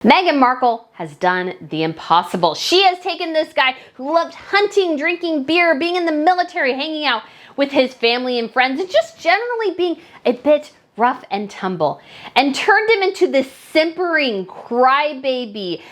Meghan Markle has done the impossible. She has taken this guy who loved hunting, drinking beer, being in the military, hanging out with his family and friends, and just generally being a bit rough and tumble, and turned him into this simpering, crybaby,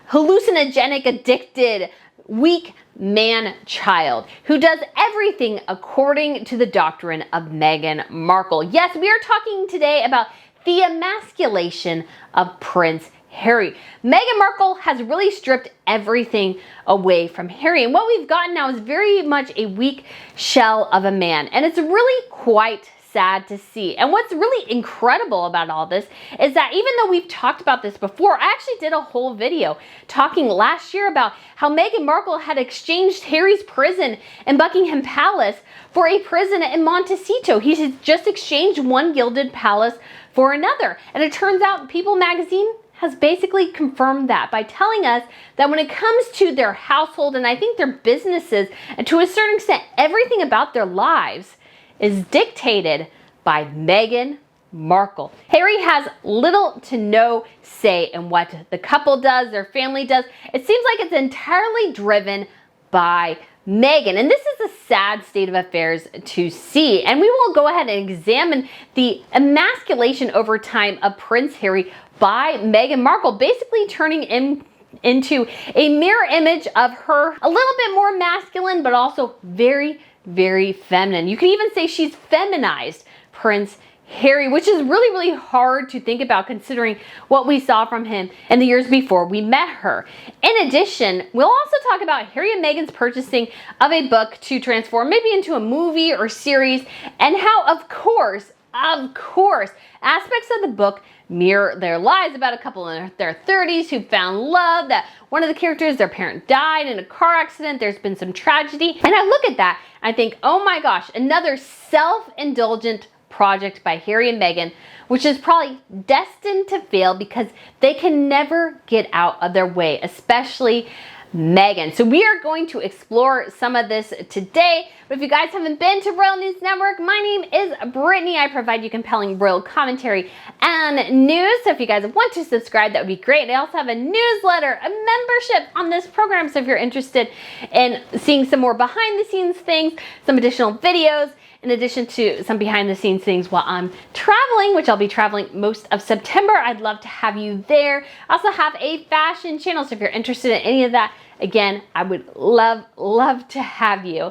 hallucinogenic, addicted, weak man-child who does everything according to the doctrine of Meghan Markle. Yes, we are talking today about the emasculation of Prince Harry. Meghan Markle has really stripped everything away from Harry, and what we've gotten now is very much a weak shell of a man, and it's really quite sad to see. And what's really incredible about all this is that even though we've talked about this before, I actually did a whole video talking last year about how Meghan Markle had exchanged Harry's prison in Buckingham Palace for a prison in Montecito. He had just exchanged one gilded palace for another, and it turns out People magazine has basically confirmed that by telling us that when it comes to their household, and I think their businesses, and to a certain extent everything about their lives, is dictated by Meghan Markle. Harry has little to no say in what the couple does, their family does. It seems like it's entirely driven by Meghan, and this is a sad state of affairs to see. And we will go ahead and examine the emasculation over time of Prince Harry by Meghan Markle, basically turning him into a mirror image of her, a little bit more masculine, but also very, very feminine. You can even say she's feminized Prince Harry, which is really, really hard to think about considering what we saw from him in the years before we met her. In addition, we'll also talk about Harry and Meghan's purchasing of a book to transform maybe into a movie or series, and how, of course, aspects of the book mirror their lives, about a couple in their 30s who found love, that one of the characters, their parent died in a car accident, there's been some tragedy. And I look at that, I think, oh my gosh, another self-indulgent project by Harry and Meghan, which is probably destined to fail because they can never get out of their way, especially Meghan. So we are going to explore some of this today. But if you guys haven't been to Royal News Network, my name is Brittany. I provide you compelling royal commentary and news. So if you guys want to subscribe, that would be great. I also have a newsletter, a membership on this program. So if you're interested in seeing some more behind the scenes things, some additional videos, in addition to some behind the scenes things while I'm traveling, which I'll be traveling most of September, I'd love to have you there. I also have a fashion channel, so if you're interested in any of that, again, I would love to have you.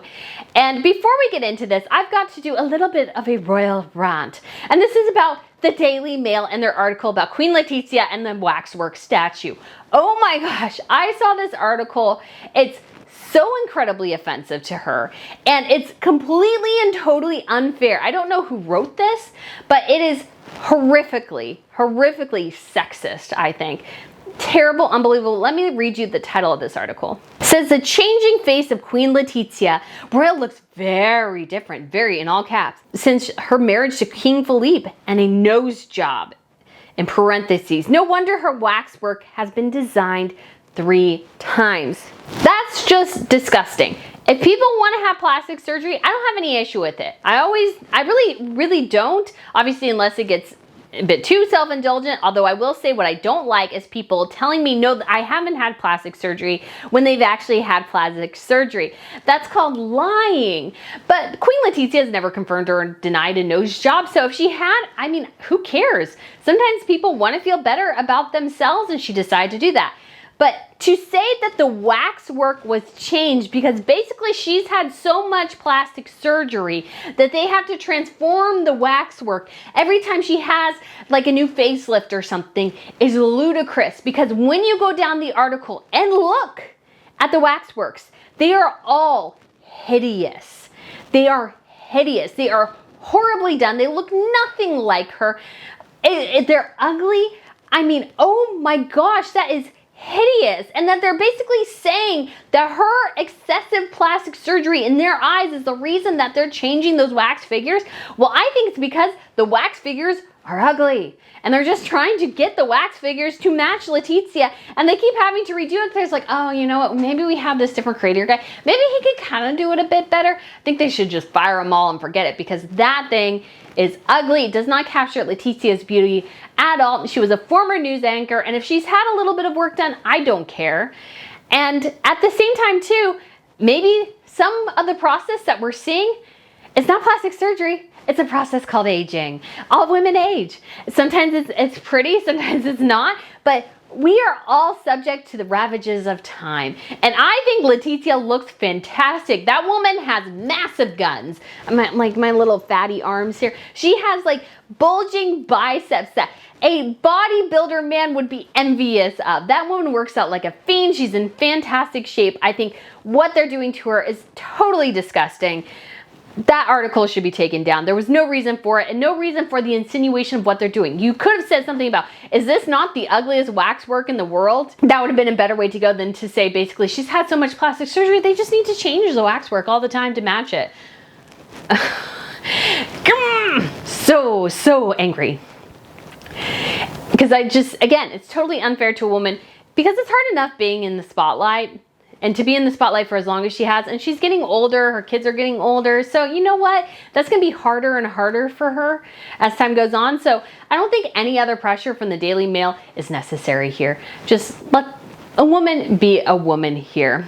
And before we get into this, I've got to do a little bit of a royal rant. And this is about the Daily Mail and their article about Queen Letizia and the waxwork statue. Oh my gosh, I saw this article. It's so incredibly offensive to her, and it's completely and totally unfair. I don't know who wrote this, but it is horrifically sexist, I think. Terrible, unbelievable. Let me read you the title of this article. It says, the changing face of Queen Letizia. Royal looks very different, very in all caps, since her marriage to King Philippe and a nose job, in parentheses. No wonder her waxwork has been designed 3 times. That's just disgusting. If people want to have plastic surgery, I don't have any issue with it. I really don't. Obviously, unless it gets a bit too self-indulgent, although I will say what I don't like is people telling me, no, I haven't had plastic surgery when they've actually had plastic surgery. That's called lying. But Queen Letizia has never confirmed or denied a nose job, so if she had, I mean, who cares? Sometimes people want to feel better about themselves and she decided to do that. But to say that the waxwork was changed because basically she's had so much plastic surgery that they have to transform the waxwork every time she has like a new facelift or something is ludicrous, because when you go down the article and look at the waxworks, they are all hideous. They are hideous. They are horribly done. They look nothing like her. They're ugly. I mean, oh my gosh, that is hideous. And that they're basically saying that her excessive plastic surgery in their eyes is the reason that they're changing those wax figures. Well, I think it's because the wax figures are ugly. And they're just trying to get the wax figures to match Letizia. And they keep having to redo it. There's like, oh, you know what? Maybe we have this different creator guy. Maybe he could kind of do it a bit better. I think they should just fire them all and forget it, because that thing is ugly. It does not capture Letizia's beauty at all. She was a former news anchor. And if she's had a little bit of work done, I don't care. And at the same time too, maybe some of the process that we're seeing is not plastic surgery. It's a process called aging. All women age. Sometimes it's pretty, sometimes it's not, but we are all subject to the ravages of time. And I think Letizia looks fantastic. That woman has massive guns. Like my little fatty arms here. She has like bulging biceps that a bodybuilder man would be envious of. That woman works out like a fiend. She's in fantastic shape. I think what they're doing to her is totally disgusting. That article should be taken down. There was no reason for it and no reason for the insinuation of what they're doing. You could have said something about, is this not the ugliest waxwork in the world? That would have been a better way to go than to say basically she's had so much plastic surgery they just need to change the waxwork all the time to match it. So angry. Because again, it's totally unfair to a woman, because it's hard enough being in the spotlight. And to be in the spotlight for as long as she has, and she's getting older, her kids are getting older. So you know what? That's gonna be harder and harder for her as time goes on. So I don't think any other pressure from the Daily Mail is necessary here. Just let a woman be a woman here.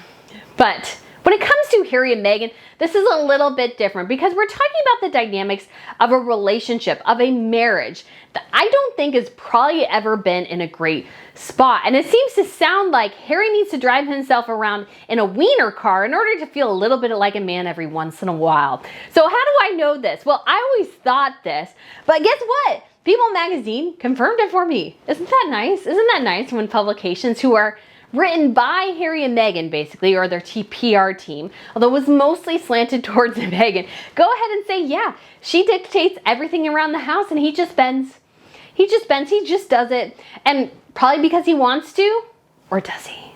But when it comes to Harry and Meghan, this is a little bit different, because we're talking about the dynamics of a relationship, of a marriage that I don't think has probably ever been in a great spot. And it seems to sound like Harry needs to drive himself around in a wiener car in order to feel a little bit like a man every once in a while. So how do I know this? Well, I always thought this, but guess what? People magazine confirmed it for me. Isn't that nice? Isn't that nice when publications who are written by Harry and Meghan, basically, or their PR team, although it was mostly slanted towards Meghan, go ahead and say, yeah, she dictates everything around the house and he just bends. He just does it. And probably because he wants to, or does he?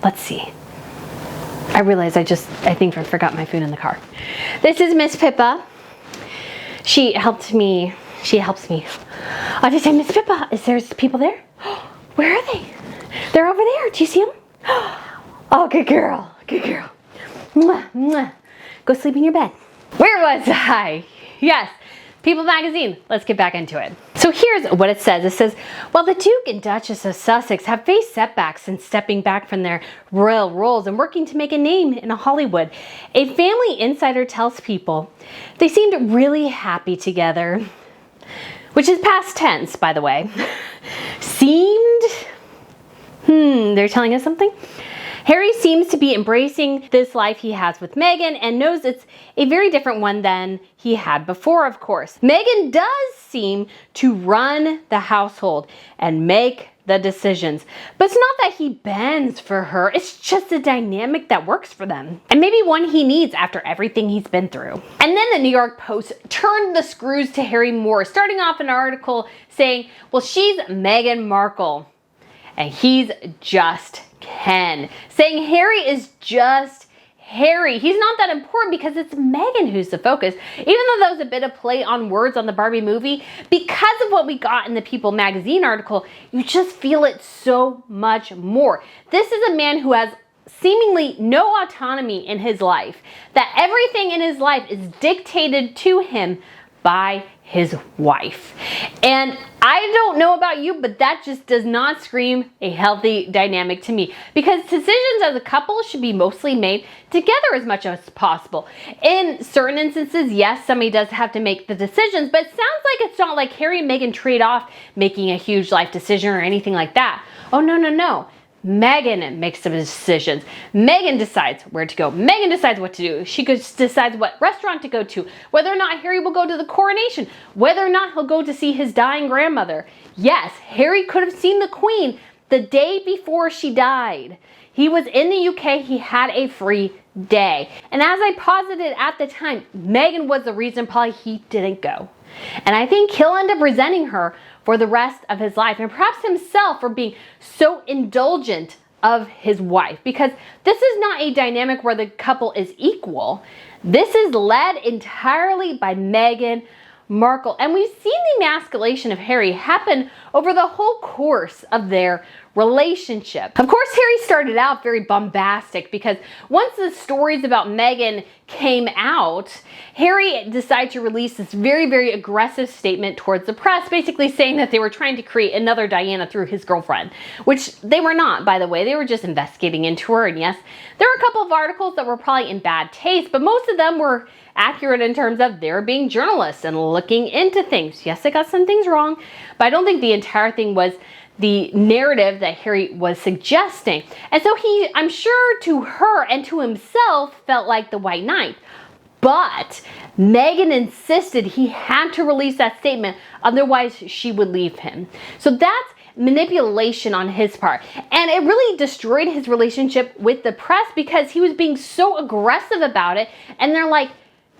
Let's see. I realize I think I forgot my food in the car. This is Miss Pippa. She helps me. I just say, Miss Pippa, is there people there? Where are they? They're over there. Do you see them? Oh, good girl. Good girl. Mwah, mwah. Go sleep in your bed. Where was I? Yes, People magazine. Let's get back into it. So here's what it says. It says, while the Duke and Duchess of Sussex have faced setbacks since stepping back from their royal roles and working to make a name in Hollywood, a family insider tells People they seemed really happy together. Which is past tense, by the way. Seemed? They're telling us something? Harry seems to be embracing this life he has with Meghan and knows it's a very different one than he had before, of course. Meghan does seem to run the household and make the decisions. But it's not that he bends for her, it's just a dynamic that works for them. And maybe one he needs after everything he's been through. And then the New York Post turned the screws to Harry more, starting off an article saying, well, she's Meghan Markle and he's just Ken. Saying Harry is just Harry. He's not that important because it's Meghan who's the focus. Even though that was a bit of play on words on the Barbie movie, because of what we got in the People magazine article, you just feel it so much more. This is a man who has seemingly no autonomy in his life, that everything in his life is dictated to him by his wife. And I don't know about you, but that just does not scream a healthy dynamic to me, because decisions as a couple should be mostly made together as much as possible. In certain instances, yes, somebody does have to make the decisions, but it sounds like it's not like Harry and Meghan trade off making a huge life decision or anything like that. Oh, no. Meghan makes the decisions. Meghan decides where to go. Meghan decides what to do. She decides what restaurant to go to, whether or not Harry will go to the coronation, whether or not he'll go to see his dying grandmother. Yes, Harry could have seen the Queen the day before she died. He was in the UK. He had a free day. And as I posited at the time, Meghan was the reason probably he didn't go. And I think he'll end up resenting her for the rest of his life, and perhaps himself for being so indulgent of his wife, because this is not a dynamic where the couple is equal. This is led entirely by Meghan Markle. And we've seen the emasculation of Harry happen over the whole course of their relationship. Of course, Harry started out very bombastic because once the stories about Meghan came out, Harry decided to release this very, very aggressive statement towards the press, basically saying that they were trying to create another Diana through his girlfriend, which they were not, by the way. They were just investigating into her. And yes, there were a couple of articles that were probably in bad taste, but most of them were accurate in terms of their being journalists and looking into things. Yes, they got some things wrong, but I don't think the entire thing was the narrative that Harry was suggesting. And so he, I'm sure to her and to himself, felt like the white knight. But Meghan insisted he had to release that statement, otherwise she would leave him. So that's manipulation on his part. And it really destroyed his relationship with the press because he was being so aggressive about it. And they're like,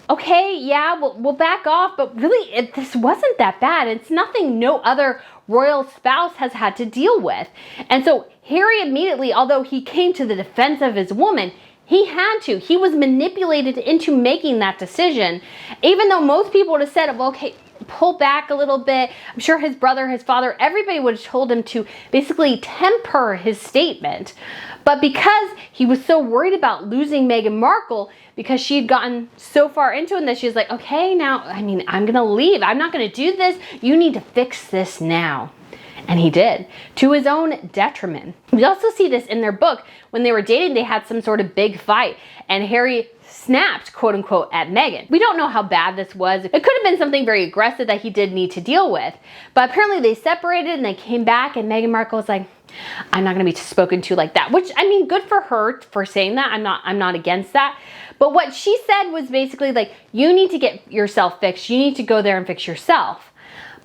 okay, yeah, we'll back off, but really, this wasn't that bad. It's nothing no other royal spouse has had to deal with. And so Harry immediately, although he came to the defense of his woman, he had to. He was manipulated into making that decision, even though most people would have said, well, okay, pull back a little bit. I'm sure his brother, his father, everybody would have told him to basically temper his statement. But because he was so worried about losing Meghan Markle, because she had gotten so far into it that she was like, okay, now, I mean, I'm going to leave. I'm not going to do this. You need to fix this now. And he did, to his own detriment. We also see this in their book. When they were dating, they had some sort of big fight, and Harry snapped, quote unquote, at Meghan. We don't know how bad this was. It could have been something very aggressive that he did need to deal with. But apparently they separated and they came back, and Meghan Markle was like, I'm not going to be spoken to like that. Which, I mean, good for her for saying that. I'm not against that. But what she said was basically like, you need to get yourself fixed. You need to go there and fix yourself.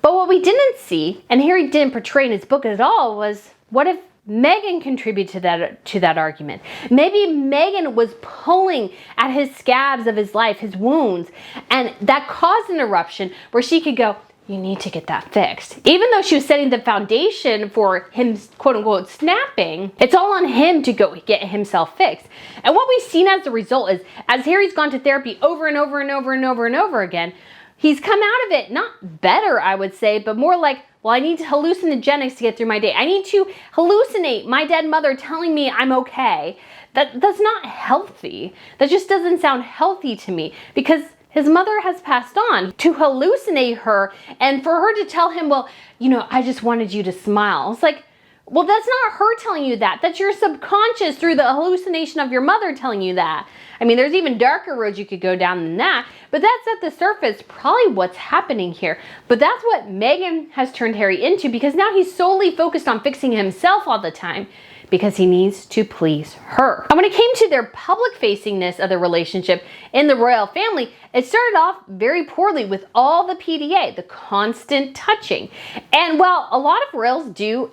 But what we didn't see, and Harry didn't portray in his book at all, was what if Meghan contributed to that argument? Maybe Meghan was pulling at his scabs of his life, his wounds, and that caused an eruption where she could go, you need to get that fixed. Even though she was setting the foundation for him, quote unquote, snapping, it's all on him to go get himself fixed. And what we've seen as a result is, as Harry's gone to therapy over and over and over and over and over again, he's come out of it, not better, I would say, but more like, well, I need hallucinogenics to get through my day. I need to hallucinate my dead mother telling me I'm okay. That's not healthy. That just doesn't sound healthy to me, because his mother has passed on. To hallucinate her and for her to tell him, well, you know, I just wanted you to smile. It's like, well, that's not her telling you that. That's your subconscious through the hallucination of your mother telling you that. I mean, there's even darker roads you could go down than that, but that's at the surface probably what's happening here. But that's what Meghan has turned Harry into, because now he's solely focused on fixing himself all the time because he needs to please her. And when it came to their public facingness of the relationship in the royal family, it started off very poorly with all the PDA, the constant touching. And while a lot of royals do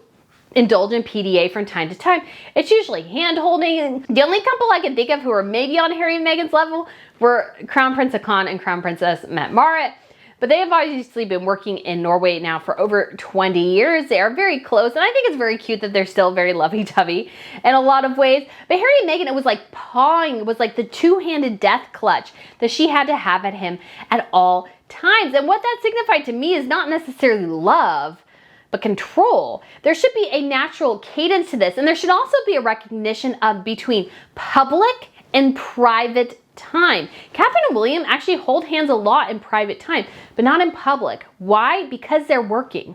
indulge in PDA from time to time, it's usually hand holding. The only couple I can think of who are maybe on Harry and Meghan's level were Crown Prince Haakon and Crown Princess Mette Marit. But they have obviously been working in Norway now for over 20 years. They are very close, and I think it's very cute that they're still very lovey-dovey in a lot of ways. But Harry and Meghan, it was like pawing, it was like the two-handed death clutch that she had to have at him at all times. And what that signified to me is not necessarily love, but control. There should be a natural cadence to this, and there should also be a recognition of between public and private time. Catherine and William actually hold hands a lot in private time, but not in public. Why? Because they're working.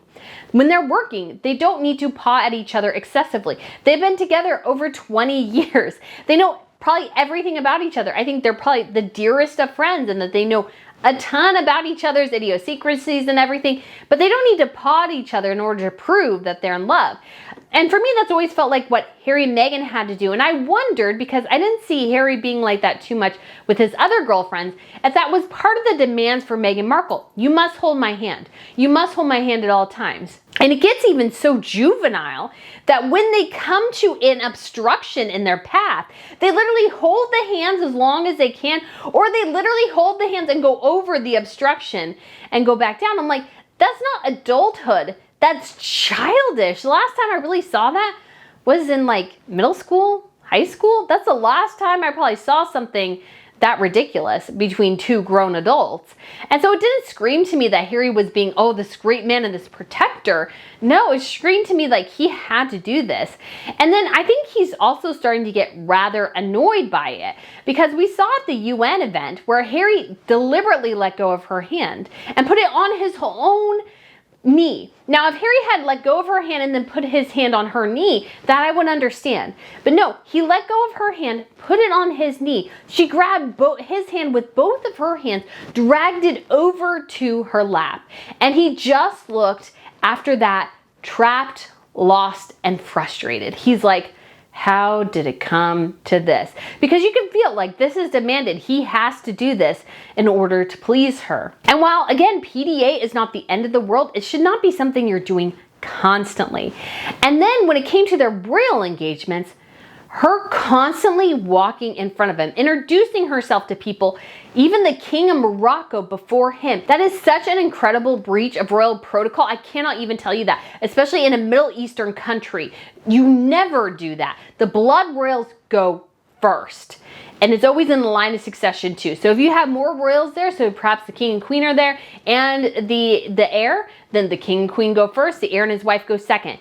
When they're working, they don't need to paw at each other excessively. They've been together over 20 years. They know probably everything about each other. I think they're probably the dearest of friends, and that they know a ton about each other's idiosyncrasies and everything, but they don't need to paw at each other in order to prove that they're in love. And for me, that's always felt like what Harry and Meghan had to do. And I wondered, because I didn't see Harry being like that too much with his other girlfriends, if that was part of the demands for Meghan Markle. You must hold my hand. You must hold my hand at all times. And it gets even so juvenile that when they come to an obstruction in their path, they literally hold the hands as long as they can, or they literally hold the hands and go over the obstruction and go back down. I'm like, that's not adulthood. That's childish. The last time I really saw that was in like middle school, high school. That's the last time I probably saw something that ridiculous between two grown adults. And so it didn't scream to me that Harry was being, oh, this great man and this protector. No, it screamed to me like he had to do this. And then I think he's also starting to get rather annoyed by it, because we saw at the UN event where Harry deliberately let go of her hand and put it on his own knee. Now, if Harry had let go of her hand and then put his hand on her knee, that I would understand. But no, he let go of her hand, put it on his knee. She grabbed his hand with both of her hands, dragged it over to her lap. And he just looked, after that, trapped, lost, and frustrated. He's like, how did it come to this? Because you can feel like this is demanded. He has to do this in order to please her. And while, again, PDA is not the end of the world, it should not be something you're doing constantly. And then when it came to their royal engagements, her constantly walking in front of him, introducing herself to people, even the King of Morocco before him. That is such an incredible breach of royal protocol. I cannot even tell you that, especially in a Middle Eastern country. You never do that. The blood royals go first. And it's always in the line of succession too. So if you have more royals there, so perhaps the king and queen are there and the heir, then the king and queen go first, the heir and his wife go second.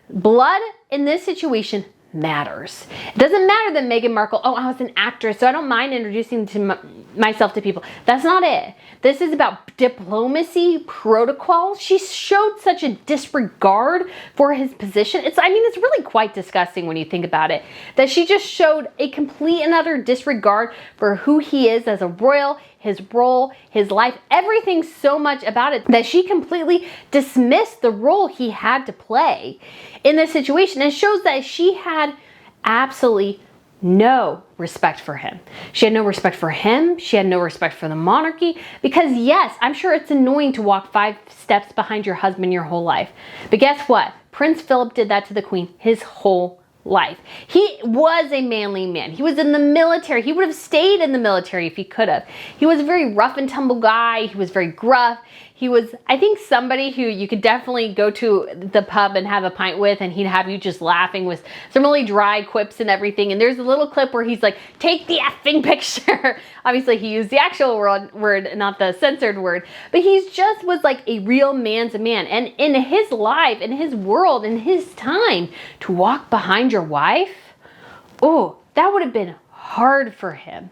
Blood in this situation matters. It doesn't matter that Meghan Markle, oh, I was an actress, so I don't mind introducing myself to people. That's not it. This is about diplomacy, protocol. She showed such a disregard for his position. It's really quite disgusting when you think about it, that she just showed a complete and utter disregard for who he is as a royal, his role, his life, everything so much about it, that she completely dismissed the role he had to play in this situation. It shows that she had absolutely no respect for him. She had no respect for him. She had no respect for the monarchy, because yes, I'm sure it's annoying to walk 5 steps behind your husband your whole life. But guess what? Prince Philip did that to the Queen his whole life. He was a manly man. He was in the military. He would have stayed in the military if he could have. He was a very rough and tumble guy. He was very gruff. He was, I think, somebody who you could definitely go to the pub and have a pint with, and he'd have you just laughing with some really dry quips and everything. And there's a little clip where he's like, take the effing picture. Obviously, he used the actual word, not the censored word. But he just was like a real man's man. And in his life, in his world, in his time, to walk behind your wife, oh, that would have been hard for him.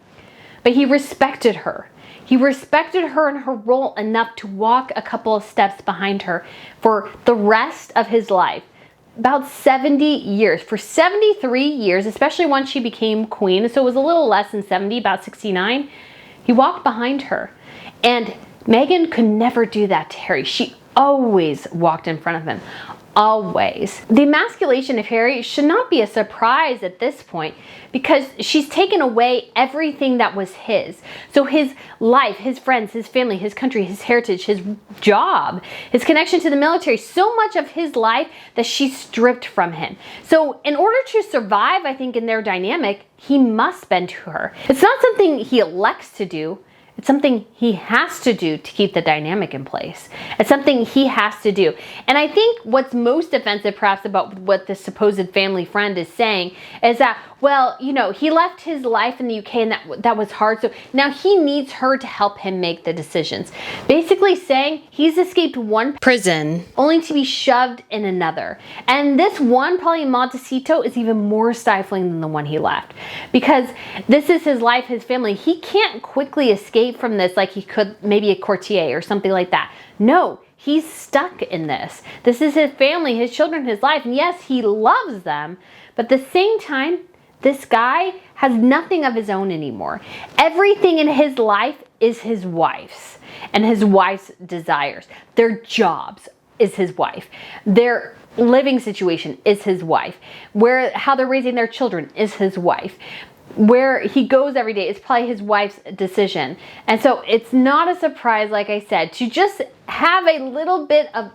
But he respected her. He respected her and her role enough to walk a couple of steps behind her for the rest of his life. About 70 years. For 73 years, especially once she became queen, so it was a little less than 70, about 69, he walked behind her. And Meghan could never do that to Harry. She always walked in front of him. Always. The emasculation of Harry should not be a surprise at this point, because she's taken away everything that was his. So his life, his friends, his family, his country, his heritage, his job, his connection to the military, so much of his life that she stripped from him. So in order to survive, I think, in their dynamic, he must bend to her. It's not something he elects to do. It's something he has to do to keep the dynamic in place. It's something he has to do. And I think what's most offensive perhaps about what this supposed family friend is saying is that, well, you know, he left his life in the UK and that was hard. So now he needs her to help him make the decisions. Basically saying he's escaped one prison only to be shoved in another. And this one, probably in Montecito, is even more stifling than the one he left. Because this is his life, his family. He can't quickly escape from this like he could maybe a courtier or something like that. No, he's stuck in this. This is his family, his children, his life. And yes, he loves them, but at the same time, this guy has nothing of his own anymore. Everything in his life is his wife's and his wife's desires. Their jobs is his wife. Their living situation is his wife. How they're raising their children is his wife. Where he goes every day is probably his wife's decision. And so it's not a surprise, like I said, to just have a little bit of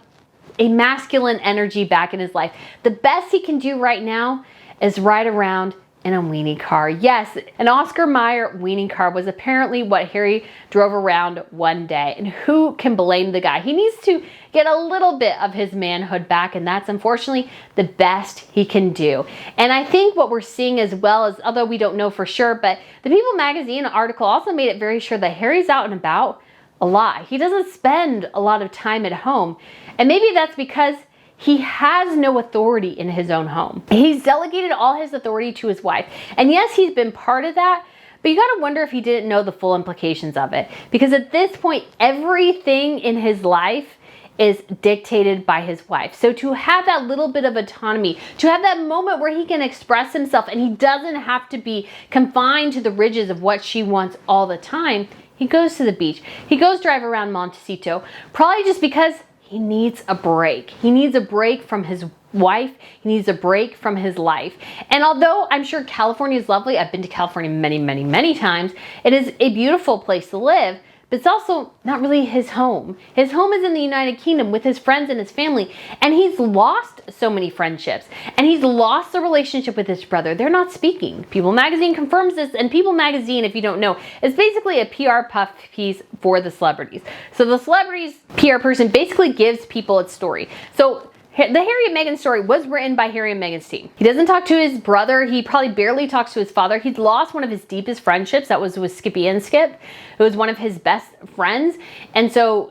a masculine energy back in his life. The best he can do right now is ride around in a weenie car. Yes, an Oscar Mayer weenie car was apparently what Harry drove around one day. And who can blame the guy? He needs to get a little bit of his manhood back, and that's unfortunately the best he can do. And I think what we're seeing as well is, although we don't know for sure, but the People magazine article also made it very sure that Harry's out and about a lot. He doesn't spend a lot of time at home. And maybe that's because he has no authority in his own home. He's delegated all his authority to his wife. And yes, he's been part of that, but you gotta wonder if he didn't know the full implications of it. Because at this point, everything in his life is dictated by his wife. So to have that little bit of autonomy, to have that moment where he can express himself and he doesn't have to be confined to the ridges of what she wants all the time, he goes to the beach. He goes drive around Montecito, probably just because he needs a break. He needs a break from his wife. He needs a break from his life. And although I'm sure California is lovely, I've been to California many, many, many times. It is a beautiful place to live, but it's also not really his home. His home is in the United Kingdom with his friends and his family. And he's lost so many friendships. And he's lost the relationship with his brother. They're not speaking. People magazine confirms this. And People magazine, if you don't know, is basically a PR puff piece for the celebrities. So the celebrities PR person basically gives people its story. So the Harry and Meghan story was written by Harry and Meghan's team. He doesn't talk to his brother. He probably barely talks to his father. He's lost one of his deepest friendships. That was with Skippy and Skip. It was one of his best friends. And so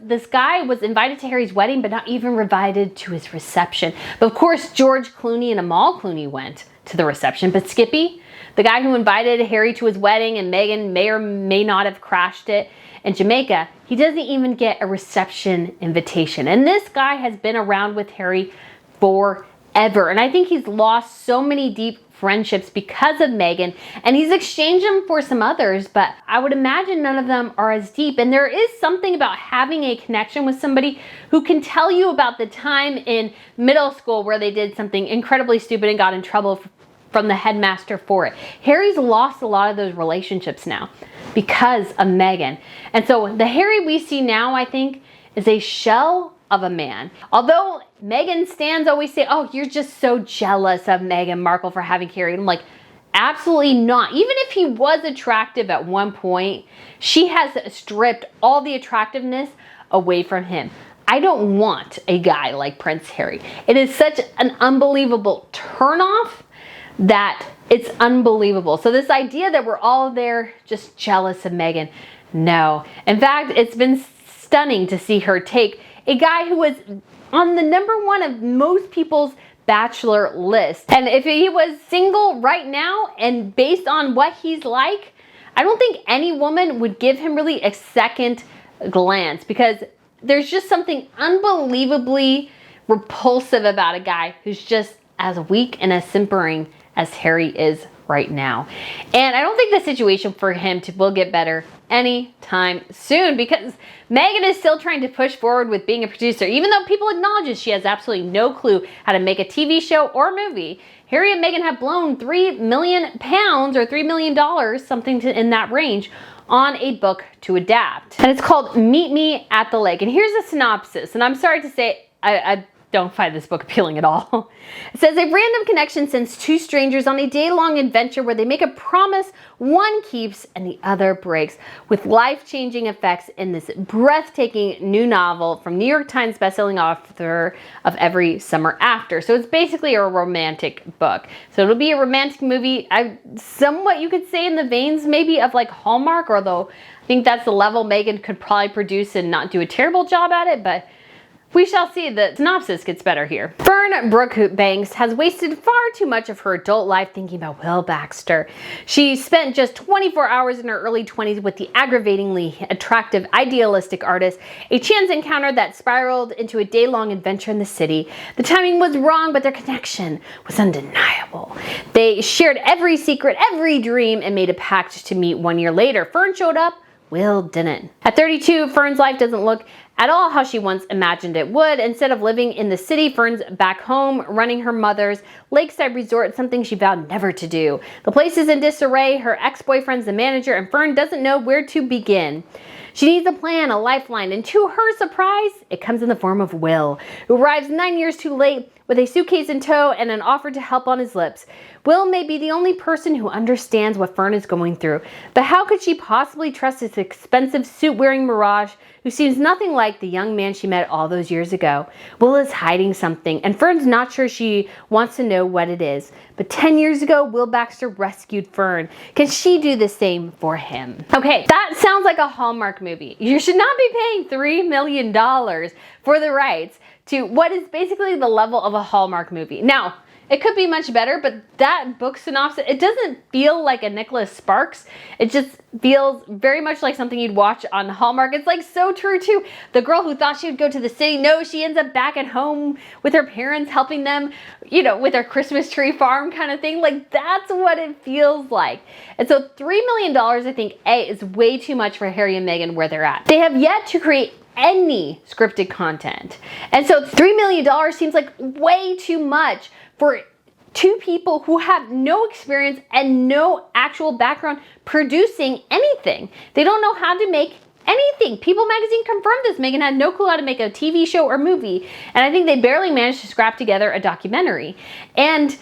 this guy was invited to Harry's wedding, but not even invited to his reception. But of course, George Clooney and Amal Clooney went to the reception. But Skippy, the guy who invited Harry to his wedding and Meghan may or may not have crashed it in Jamaica, he doesn't even get a reception invitation. And this guy has been around with Harry forever. And I think he's lost so many deep friendships because of Meghan, and he's exchanged them for some others, but I would imagine none of them are as deep. And there is something about having a connection with somebody who can tell you about the time in middle school where they did something incredibly stupid and got in trouble from the headmaster for it. Harry's lost a lot of those relationships now because of Meghan. And so the Harry we see now, I think, is a shell of a man. Although Meghan stans always say, oh, you're just so jealous of Meghan Markle for having Harry. And I'm like, absolutely not. Even if he was attractive at one point, she has stripped all the attractiveness away from him. I don't want a guy like Prince Harry. It is such an unbelievable turnoff that it's unbelievable. So this idea that we're all there just jealous of Meghan, no. In fact, it's been stunning to see her take a guy who was on the #1 of most people's bachelor list. And if he was single right now and based on what he's like, I don't think any woman would give him really a second glance, because there's just something unbelievably repulsive about a guy who's just as weak and as simpering as Harry is right now. And I don't think the situation for him will get better anytime soon, because Meghan is still trying to push forward with being a producer, even though people acknowledge she has absolutely no clue how to make a TV show or movie. Harry and Meghan have blown £3 million or $3 million, something in that range, on a book to adapt. And it's called Meet Me at the Lake. And here's a synopsis. And I'm sorry to say, I don't find this book appealing at all. It says, a random connection sends two strangers on a day-long adventure where they make a promise one keeps and the other breaks, with life-changing effects in this breathtaking new novel from New York Times bestselling author of Every Summer After. So it's basically a romantic book. So it'll be a romantic movie, somewhat you could say in the veins maybe of like Hallmark, although I think that's the level Meghan could probably produce and not do a terrible job at it, but we shall see. The synopsis gets better here. Fern Brookbanks has wasted far too much of her adult life thinking about Will Baxter. She spent just 24 hours in her early 20s with the aggravatingly attractive, idealistic artist, a chance encounter that spiraled into a day-long adventure in the city. The timing was wrong, but their connection was undeniable. They shared every secret, every dream, and made a pact to meet 1 year later. Fern showed up, Will didn't. At 32, Fern's life doesn't look at all how she once imagined it would. Instead of living in the city, Fern's back home, running her mother's lakeside resort, something she vowed never to do. The place is in disarray, her ex-boyfriend's the manager, and Fern doesn't know where to begin. She needs a plan, a lifeline, and to her surprise, it comes in the form of Will, who arrives 9 years too late with a suitcase in tow and an offer to help on his lips. Will may be the only person who understands what Fern is going through, but how could she possibly trust this expensive suit-wearing mirage who seems nothing like the young man she met all those years ago? Will is hiding something, and Fern's not sure she wants to know what it is. But 10 years ago, Will Baxter rescued Fern. Can she do the same for him? Okay, that sounds like a Hallmark movie. You should not be paying $3 million for the rights to what is basically the level of a Hallmark movie. Now, it could be much better, but that book synopsis, it doesn't feel like a Nicholas Sparks. It just feels very much like something you'd watch on Hallmark. It's like so true too. The girl who thought she would go to the city, no, she ends up back at home with her parents, helping them, you know, with their Christmas tree farm kind of thing. Like, that's what it feels like. And so $3 million, I think, is way too much for Harry and Meghan where they're at. They have yet to create any scripted content. And so $3 million seems like way too much for two people who have no experience and no actual background producing anything. They don't know how to make anything. People magazine confirmed this. Meghan had no clue how to make a TV show or movie. And I think they barely managed to scrap together a documentary. And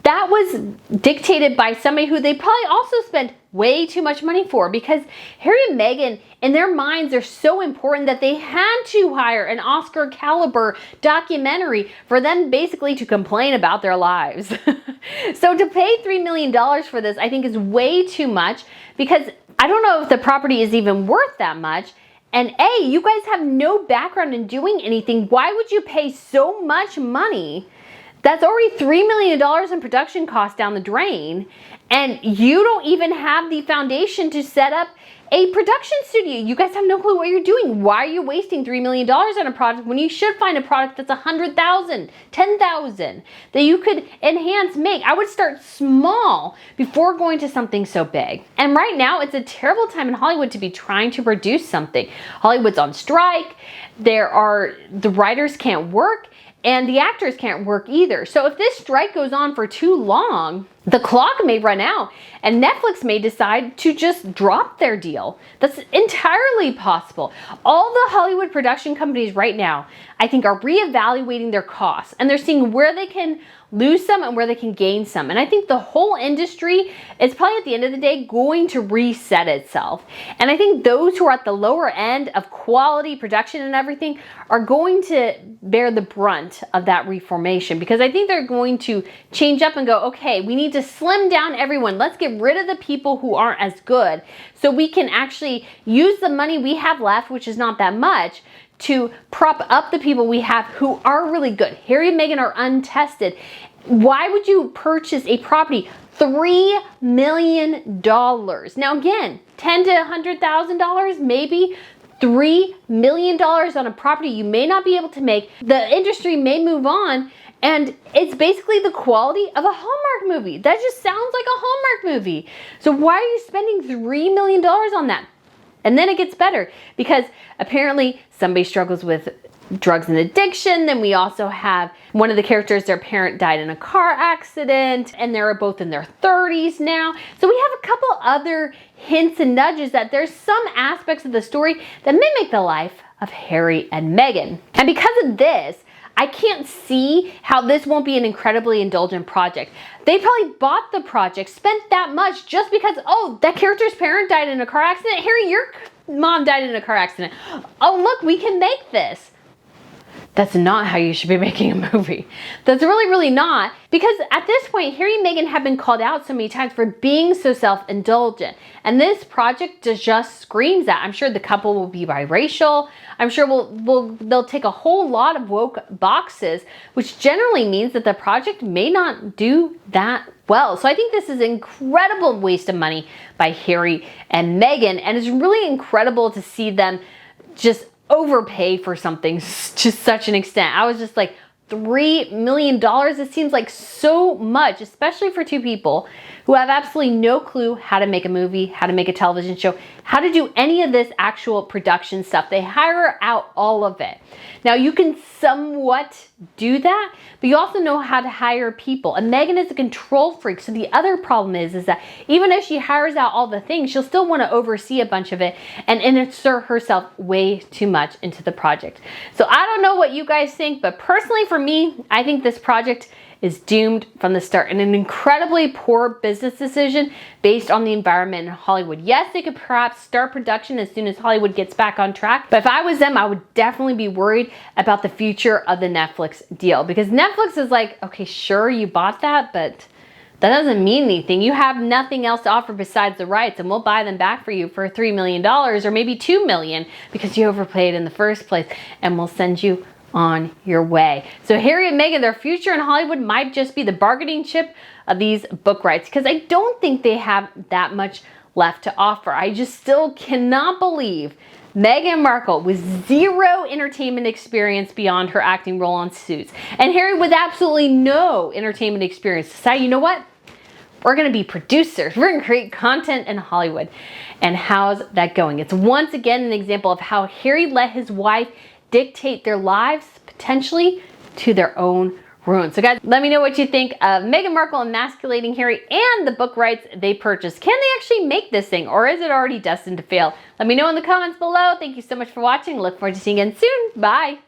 that was dictated by somebody who they probably also spent way too much money for, because Harry and Meghan, in their minds, are so important that they had to hire an Oscar caliber documentary for them basically to complain about their lives. So to pay $3 million for this, I think is way too much, because I don't know if the property is even worth that much. And A, you guys have no background in doing anything. Why would you pay so much money? That's already $3 million in production costs down the drain. And you don't even have the foundation to set up a production studio. You guys have no clue what you're doing. Why are you wasting $3 million on a product when you should find a product that's $100,000, $10,000 that you could enhance, make? I would start small before going to something so big. And right now, it's a terrible time in Hollywood to be trying to produce something. Hollywood's on strike. The writers can't work, and the actors can't work either. So if this strike goes on for too long, the clock may run out and Netflix may decide to just drop their deal. That's entirely possible. All the Hollywood production companies right now, I think, are reevaluating their costs, and they're seeing where they can lose some and where they can gain some. And I think the whole industry is probably at the end of the day going to reset itself. And I think those who are at the lower end of quality production and everything are going to bear the brunt of that reformation, because I think they're going to change up and go, okay, we need to slim down everyone. Let's get rid of the people who aren't as good so we can actually use the money we have left, which is not that much, to prop up the people we have who are really good. Harry and Meghan are untested. Why would you purchase a property? $3 million. Now again, $10,000 to $100,000, maybe. $3 million on a property you may not be able to make. The industry may move on, and it's basically the quality of a Hallmark movie. That just sounds like a Hallmark movie. So why are you spending $3 million on that? And then it gets better, because apparently somebody struggles with drugs and addiction. Then we also have one of the characters, their parent died in a car accident, and they're both in their 30s now. So we have a couple other hints and nudges that there's some aspects of the story that mimic the life of Harry and Meghan. And because of this, I can't see how this won't be an incredibly indulgent project. They probably bought the project, spent that much just because, oh, that character's parent died in a car accident. Harry, your mom died in a car accident. Oh, look, we can make this. That's not how you should be making a movie. That's really, really not. Because at this point, Harry and Meghan have been called out so many times for being so self-indulgent. And this project just screams that. I'm sure the couple will be biracial. I'm sure they'll take a whole lot of woke boxes, which generally means that the project may not do that well. So I think this is an incredible waste of money by Harry and Meghan. And it's really incredible to see them just overpay for something to such an extent. I was just like, $3 million. It seems like so much, especially for two people who have absolutely no clue how to make a movie, how to make a television show, how to do any of this actual production stuff. They hire out all of it. Now you can somewhat do that, but you also know how to hire people. And Meghan is a control freak. So the other problem is that even if she hires out all the things, she'll still want to oversee a bunch of it and insert herself way too much into the project. So I don't know what you guys think, but personally for me, I think this project is doomed from the start and an incredibly poor business decision based on the environment in Hollywood. Yes, they could perhaps start production as soon as Hollywood gets back on track, but if I was them, I would definitely be worried about the future of the Netflix deal, because Netflix is like, okay, sure, you bought that, but that doesn't mean anything. You have nothing else to offer besides the rights, and we'll buy them back for you for $3 million or maybe $2 million because you overplayed in the first place, and we'll send you on your way. So Harry and Meghan, their future in Hollywood might just be the bargaining chip of these book rights, because I don't think they have that much left to offer. I just still cannot believe Meghan Markle with zero entertainment experience beyond her acting role on Suits, and Harry with absolutely no entertainment experience decided, you know what? We're going to be producers. We're going to create content in Hollywood. And how's that going? It's once again an example of how Harry let his wife dictate their lives, potentially to their own ruin. So guys, let me know what you think of Meghan Markle emasculating Harry and the book rights they purchased. Can they actually make this thing, or is it already destined to fail? Let me know in the comments below. Thank you so much for watching. Look forward to seeing you again soon. Bye.